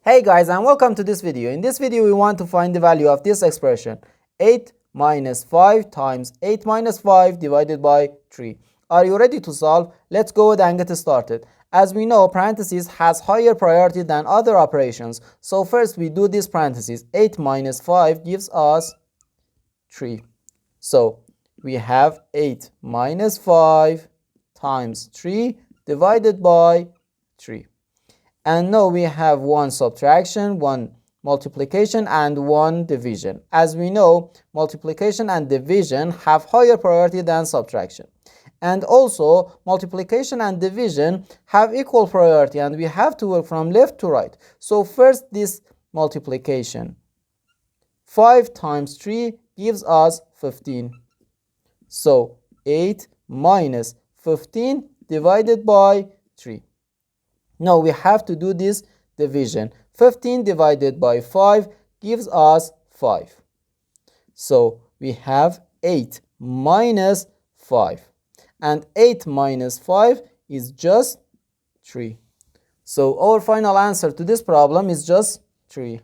Hey guys, and welcome to this video. In this video we want to find the value of this expression 8 minus 5 times 8 minus 5 divided by 3. Are you ready to solve? Let's go ahead and get started. As we know, parentheses has higher priority than other operations. So first we do this parentheses. 8 minus 5 gives us 3. So we have 8 minus 5 times 3 divided by 3. And now we have one subtraction, one multiplication, and one division. As we know, multiplication and division have higher priority than subtraction. And also, multiplication and division have equal priority, and we have to work from left to right. So first, this multiplication. 5 times 3 gives us 15. So 8 minus 15 divided by 3. Now we have to do this division. 15 divided by 5 gives us 5. So we have 8 minus 5. And 8 minus 5 is just 3. So our final answer to this problem is just 3.